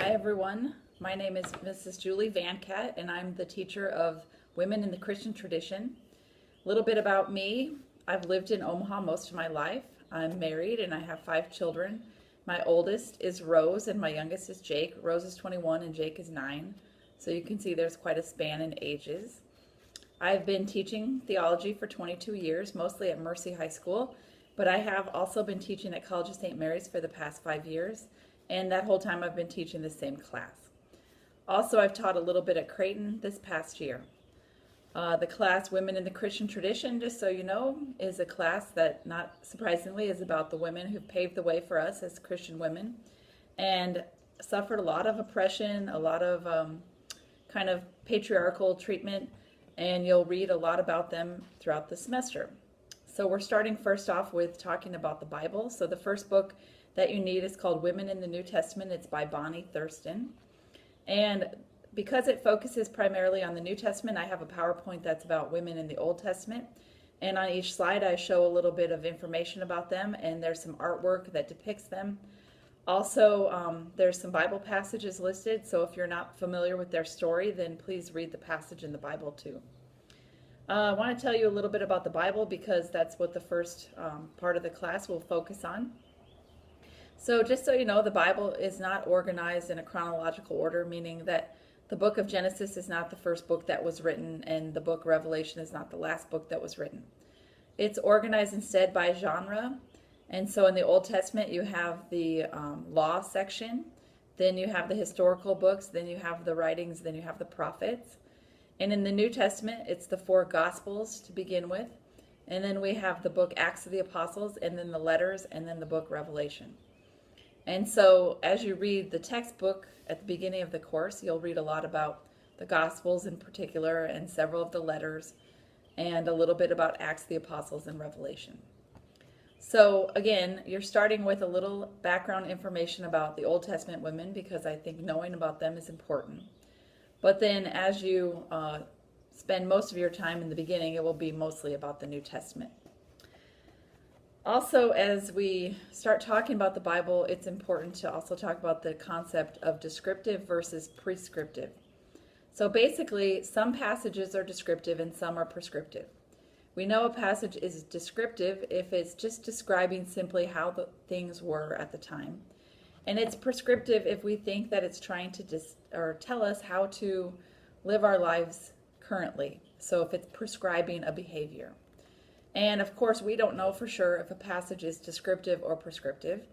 Hi everyone, my name is Mrs. Julie Vancat and I'm the teacher of Women in the Christian Tradition. A little bit about me, I've lived in Omaha most of my life. I'm married and I have 5 children. My oldest is Rose and my youngest is Jake. Rose is 21 and Jake is 9. So you can see there's quite a span in ages. I've been teaching theology for 22 years, mostly at Mercy High School, but I have also been teaching at College of St. Mary's for the past 5 years. And that whole time I've been teaching the same class. Also, I've taught a little bit at Creighton this past year. The class Women in the Christian Tradition, just so you know, is a class that, not surprisingly, is about the women who've paved the way for us as Christian women and suffered a lot of oppression, a lot of kind of patriarchal treatment, and you'll read a lot about them throughout the semester. So we're starting first off with talking about the Bible. So the first book that you need is called Women in the New Testament. It's by Bonnie Thurston. And because it focuses primarily on the New Testament, I have a PowerPoint that's about women in the Old Testament. And on each slide, I show a little bit of information about them, and there's some artwork that depicts them. Also, there's some Bible passages listed, so if you're not familiar with their story, then please read the passage in the Bible too. I want to tell you a little bit about the Bible because that's what the first part of the class will focus on. So just so you know, the Bible is not organized in a chronological order, meaning that the book of Genesis is not the first book that was written and the book of Revelation is not the last book that was written. It's organized instead by genre. And so in the Old Testament, you have the law section, then you have the historical books, then you have the writings, then you have the prophets. And in the New Testament, it's the 4 Gospels to begin with. And then we have the book Acts of the Apostles, and then the letters, and then the book Revelation. And so as you read the textbook at the beginning of the course, you'll read a lot about the Gospels in particular and several of the letters and a little bit about Acts of the Apostles and Revelation. So again, you're starting with a little background information about the Old Testament women because I think knowing about them is important. But then as you spend most of your time in the beginning, it will be mostly about the New Testament. Also, as we start talking about the Bible, it's important to also talk about the concept of descriptive versus prescriptive. So basically, some passages are descriptive and some are prescriptive. We know a passage is descriptive if it's just describing simply how the things were at the time. And it's prescriptive if we think that it's trying to tell us how to live our lives currently. So if it's prescribing a behavior. And of course, we don't know for sure if a passage is descriptive or prescriptive.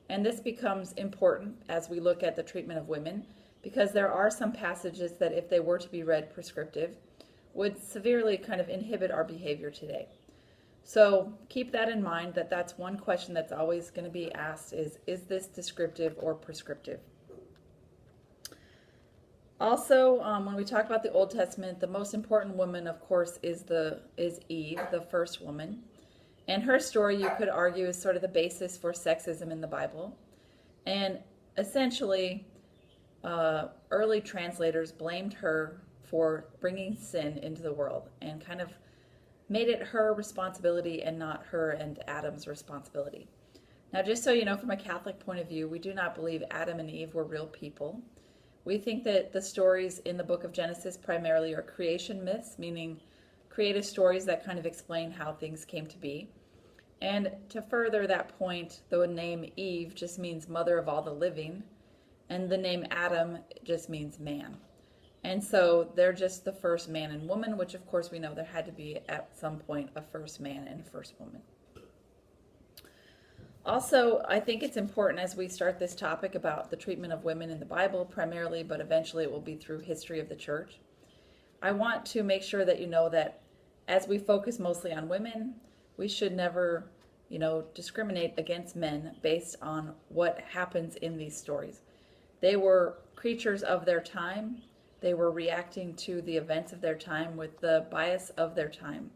And this becomes important as we look at the treatment of women, because there are some passages that if they were to be read prescriptive, would severely kind of inhibit our behavior today. So keep that in mind, that that's one question that's always going to be asked is this descriptive or prescriptive? Also, when we talk about the Old Testament, the most important woman, of course, is Eve, the first woman. And her story, you could argue, is sort of the basis for sexism in the Bible. And essentially, early translators blamed her for bringing sin into the world and kind of made it her responsibility and not her and Adam's responsibility. Now, just so you know, from a Catholic point of view, we do not believe Adam and Eve were real people. We think that the stories in the book of Genesis primarily are creation myths, meaning creative stories that kind of explain how things came to be. And to further that point, the name Eve just means mother of all the living, and the name Adam just means man. And so they're just the first man and woman, which of course we know there had to be at some point a first man and a first woman. Also, I think it's important as we start this topic about the treatment of women in the Bible primarily, but eventually it will be through history of the church. I want to make sure that you know that as we focus mostly on women, we should never, discriminate against men based on what happens in these stories. They were creatures of their time. They were reacting to the events of their time with the bias of their time.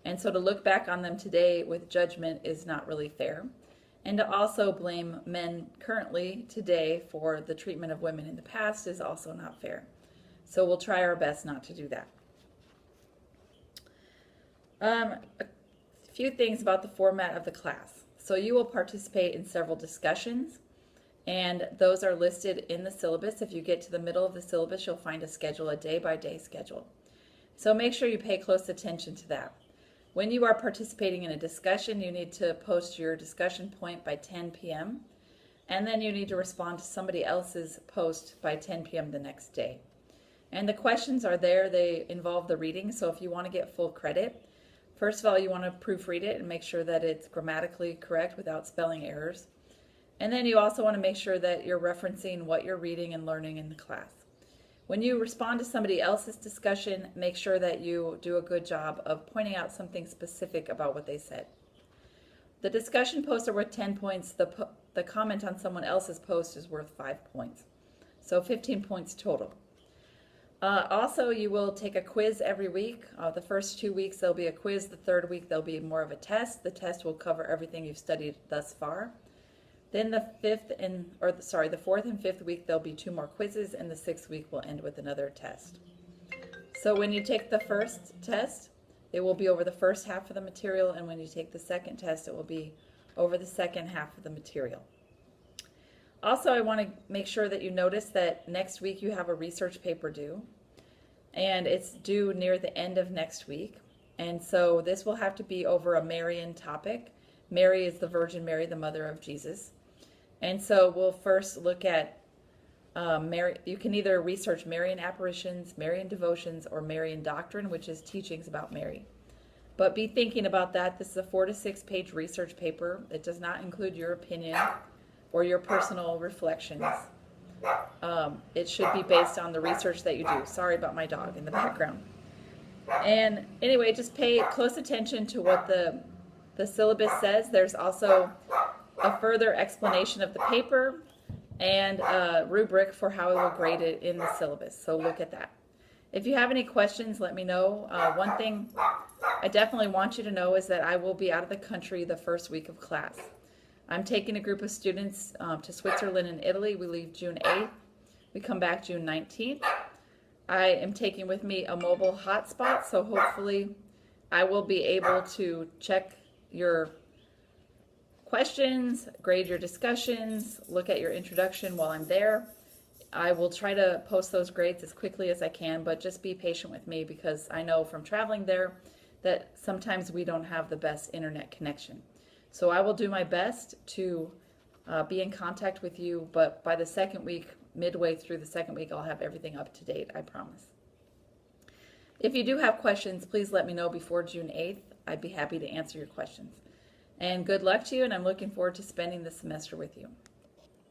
And so to look back on them today with judgment is not really fair. And to also blame men currently today for the treatment of women in the past is also not fair. So we'll try our best not to do that. A few things about the format of the class. So you will participate in several discussions, And those are listed in the syllabus. If you get to the middle of the syllabus, you'll find a schedule, a day-by-day schedule. So make sure you pay close attention to that. When you are participating in a discussion, you need to post your discussion point by 10 p.m. And then you need to respond to somebody else's post by 10 p.m. the next day. And the questions are there. They involve the reading. So if you want to get full credit, first of all, you want to proofread it and make sure that it's grammatically correct without spelling errors. And then you also want to make sure that you're referencing what you're reading and learning in the class. When you respond to somebody else's discussion, make sure that you do a good job of pointing out something specific about what they said. The discussion posts are worth 10 points. The comment on someone else's post is worth 5 points. So 15 points total. Also, you will take a quiz every week. The first 2 weeks there'll be a quiz. The third week there'll be more of a test. The test will cover everything you've studied thus far. Then the fourth and fifth week there'll be 2 more quizzes, and the 6th week will end with another test. So when you take the first test, it will be over the first half of the material, and when you take the second test, it will be over the second half of the material. Also, I want to make sure that you notice that next week you have a research paper due, and it's due near the end of next week. And so this will have to be over a Marian topic. Mary is the Virgin Mary, the mother of Jesus. And so we'll first look at Mary. You can either research Marian apparitions, Marian devotions, or Marian doctrine, which is teachings about Mary. But be thinking about that. This is a 4 to 6 page research paper. It does not include your opinion or your personal reflections. It should be based on the research that you do. Sorry about my dog in the background. And anyway, just pay close attention to what the syllabus says. There's also a further explanation of the paper and a rubric for how I will grade it in the syllabus. So look at that. If you have any questions, let me know. One thing I definitely want you to know is that I will be out of the country the first week of class. I'm taking a group of students to Switzerland and Italy. We leave June 8th. We come back June 19th. I am taking with me a mobile hotspot, so hopefully I will be able to check your questions, grade your discussions, look at your introduction while I'm there. I will try to post those grades as quickly as I can, but just be patient with me because I know from traveling there that sometimes we don't have the best internet connection. So I will do my best to be in contact with you, but by the second week, midway through the second week, I'll have everything up to date, I promise. If you do have questions, please let me know before June 8th. I'd be happy to answer your questions. And good luck to you, and I'm looking forward to spending the semester with you.